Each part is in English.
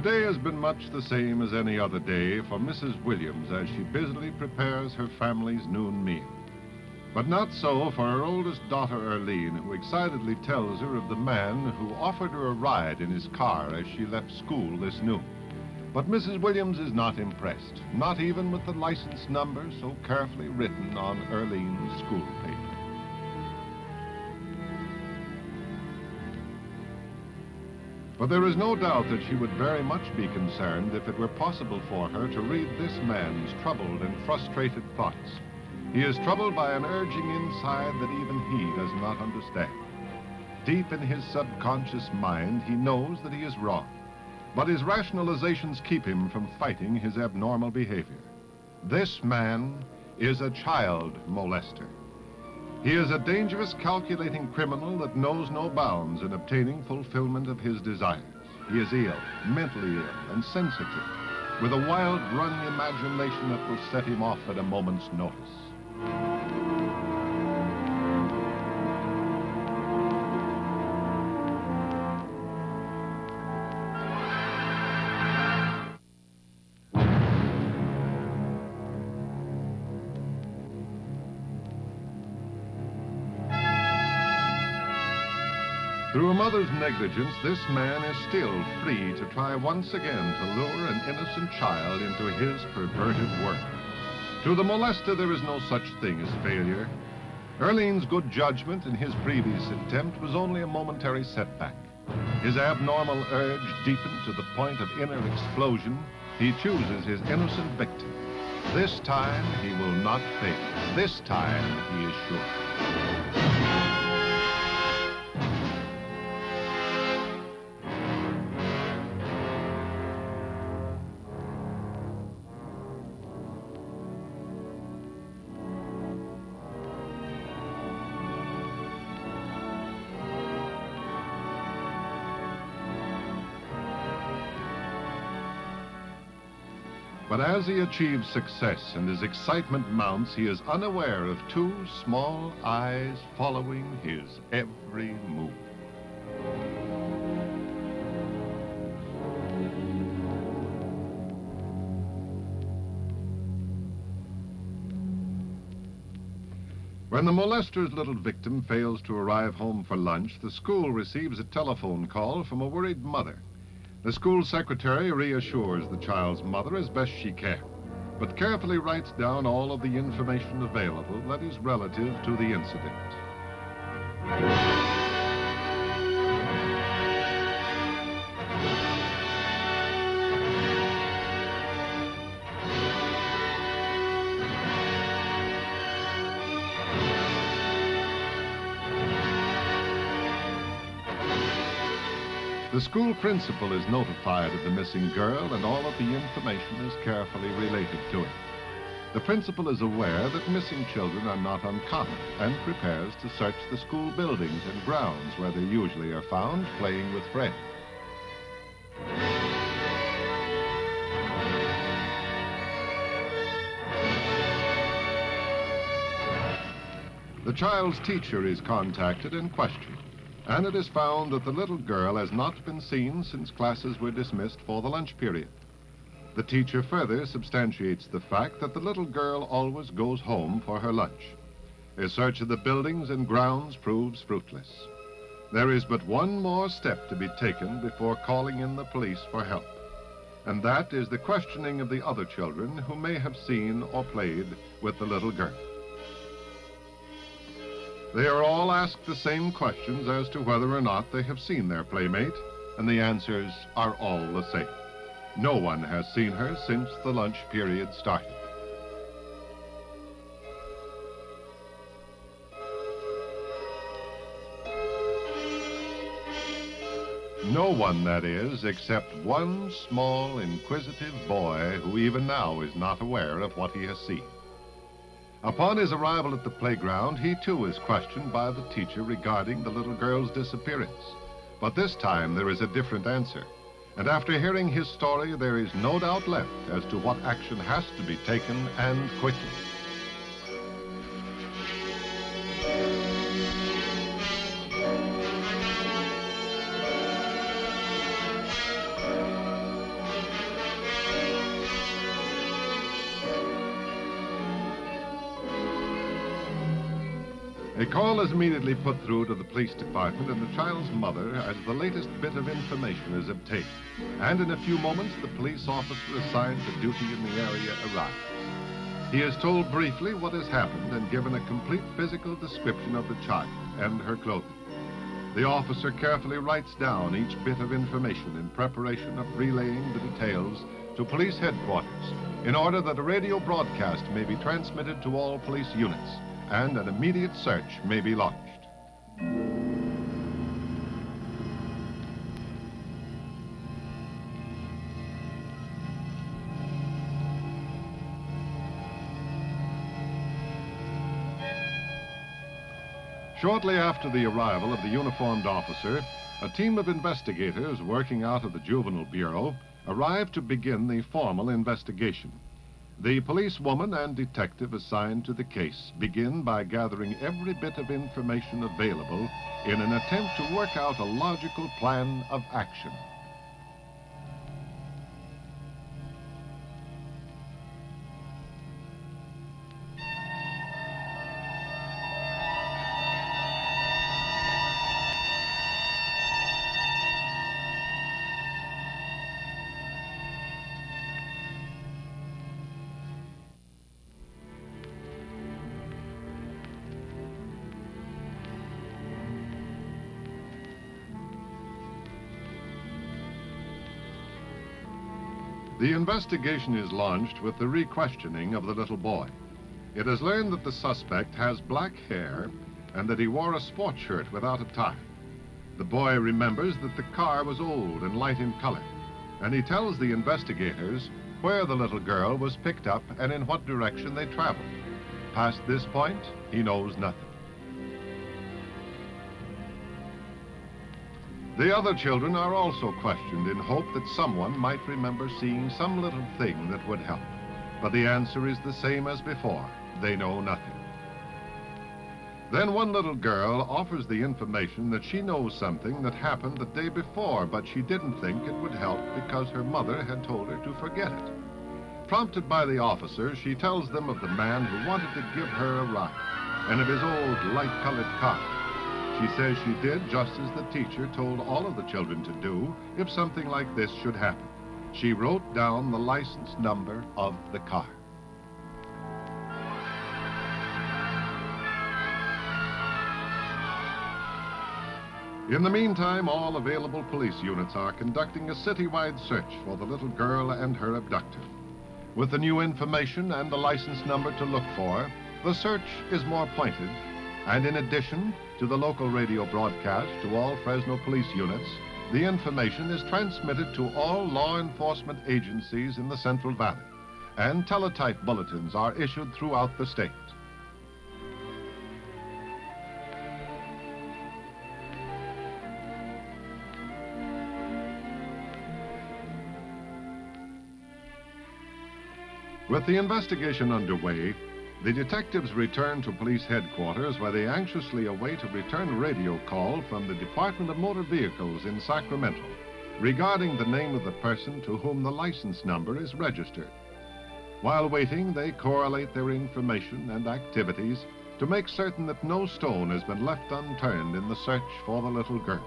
Today has been much the same as any other day for Mrs. Williams as she busily prepares her family's noon meal. But not so for her oldest daughter, Earlene, who excitedly tells her of the man who offered her a ride in his car as she left school this noon. But Mrs. Williams is not impressed, not even with the license number so carefully written on Earlene's school paper. But there is no doubt that she would very much be concerned if it were possible for her to read this man's troubled and frustrated thoughts. He is troubled by an urging inside that even he does not understand. Deep in his subconscious mind, he knows that he is wrong, but his rationalizations keep him from fighting his abnormal behavior. This man is a child molester. He is a dangerous, calculating criminal that knows no bounds in obtaining fulfillment of his desires. He is ill, mentally ill, and sensitive, with a wild, running imagination that will set him off at a moment's notice. Through a mother's negligence, this man is still free to try once again to lure an innocent child into his perverted work. To the molester, there is no such thing as failure. Earlene's good judgment in his previous attempt was only a momentary setback. His abnormal urge deepened to the point of inner explosion. He chooses his innocent victim. This time, he will not fail. This time, he is sure. But as he achieves success and his excitement mounts, he is unaware of two small eyes following his every move. When the molester's little victim fails to arrive home for lunch, the school receives a telephone call from a worried mother. The school secretary reassures the child's mother as best she can, but carefully writes down all of the information available that is relative to the incident. The school principal is notified of the missing girl, and all of the information is carefully related to it. The principal is aware that missing children are not uncommon and prepares to search the school buildings and grounds where they usually are found playing with friends. The child's teacher is contacted and questioned, and it is found that the little girl has not been seen since classes were dismissed for the lunch period. The teacher further substantiates the fact that the little girl always goes home for her lunch. A search of the buildings and grounds proves fruitless. There is but one more step to be taken before calling in the police for help, and that is the questioning of the other children who may have seen or played with the little girl. They are all asked the same questions as to whether or not they have seen their playmate, and the answers are all the same. No one has seen her since the lunch period started. No one, that is, except one small, inquisitive boy who even now is not aware of what he has seen. Upon his arrival at the playground, he too is questioned by the teacher regarding the little girl's disappearance. But this time there is a different answer. And after hearing his story, there is no doubt left as to what action has to be taken, and quickly. A call is immediately put through to the police department and the child's mother as the latest bit of information is obtained. And in a few moments, the police officer assigned to duty in the area arrives. He is told briefly what has happened and given a complete physical description of the child and her clothing. The officer carefully writes down each bit of information in preparation of relaying the details to police headquarters in order that a radio broadcast may be transmitted to all police units and an immediate search may be launched. Shortly after the arrival of the uniformed officer, a team of investigators working out of the Juvenile Bureau arrived to begin the formal investigation. The policewoman and detective assigned to the case begin by gathering every bit of information available in an attempt to work out a logical plan of action. The investigation is launched with the re-questioning of the little boy. It is learned that the suspect has black hair and that he wore a sport shirt without a tie. The boy remembers that the car was old and light in color, and he tells the investigators where the little girl was picked up and in what direction they traveled. Past this point, he knows nothing. The other children are also questioned in hope that someone might remember seeing some little thing that would help. But the answer is the same as before. They know nothing. Then one little girl offers the information that she knows something that happened the day before, but she didn't think it would help because her mother had told her to forget it. Prompted by the officer, she tells them of the man who wanted to give her a ride and of his old light-colored car. She says she did just as the teacher told all of the children to do if something like this should happen. She wrote down the license number of the car. In the meantime, all available police units are conducting a citywide search for the little girl and her abductor. With the new information and the license number to look for, the search is more pointed, and in addition to the local radio broadcast to all Fresno police units, the information is transmitted to all law enforcement agencies in the Central Valley, and teletype bulletins are issued throughout the state. With the investigation underway, the detectives return to police headquarters where they anxiously await a return radio call from the Department of Motor Vehicles in Sacramento regarding the name of the person to whom the license number is registered. While waiting, they correlate their information and activities to make certain that no stone has been left unturned in the search for the little girl.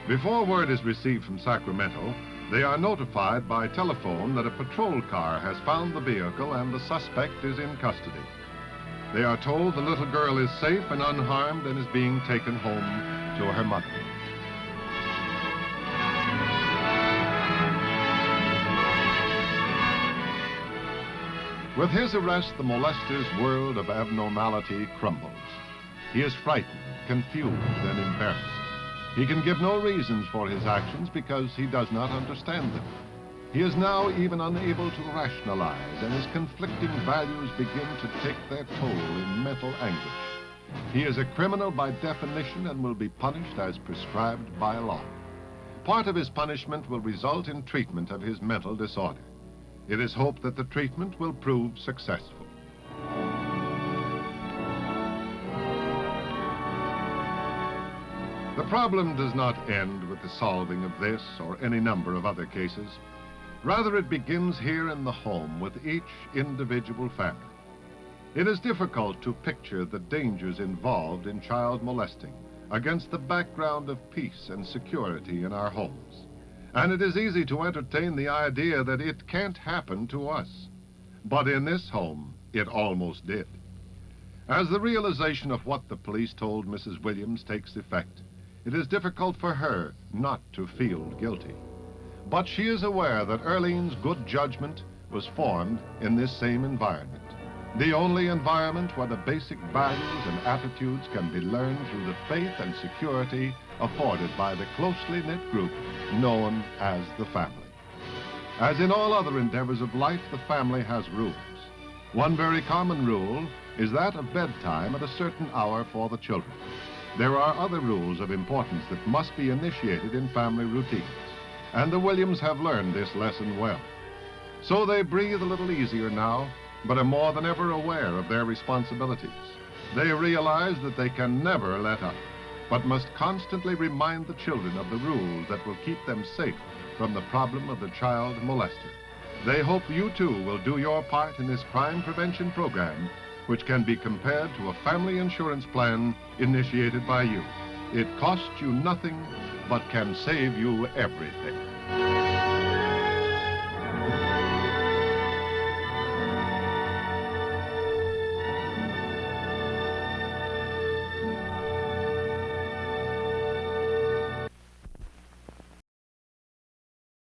Before word is received from Sacramento, they are notified by telephone that a patrol car has found the vehicle and the suspect is in custody. They are told the little girl is safe and unharmed and is being taken home to her mother. With his arrest, the molester's world of abnormality crumbles. He is frightened, confused, and embarrassed. He can give no reasons for his actions because he does not understand them. He is now even unable to rationalize, and his conflicting values begin to take their toll in mental anguish. He is a criminal by definition and will be punished as prescribed by law. Part of his punishment will result in treatment of his mental disorder. It is hoped that the treatment will prove successful. The problem does not end with the solving of this or any number of other cases. Rather, it begins here in the home with each individual family. It is difficult to picture the dangers involved in child molesting against the background of peace and security in our homes. And it is easy to entertain the idea that it can't happen to us. But in this home, it almost did. As the realization of what the police told Mrs. Williams takes effect, it is difficult for her not to feel guilty. But she is aware that Earlene's good judgment was formed in this same environment, the only environment where the basic values and attitudes can be learned through the faith and security afforded by the closely knit group known as the family. As in all other endeavors of life, the family has rules. One very common rule is that of bedtime at a certain hour for the children. There are other rules of importance that must be initiated in family routines, and the Williams have learned this lesson well. So they breathe a little easier now, but are more than ever aware of their responsibilities. They realize that they can never let up, but must constantly remind the children of the rules that will keep them safe from the problem of the child molester. They hope you too will do your part in this crime prevention program, which can be compared to a family insurance plan initiated by you. It costs you nothing, but can save you everything.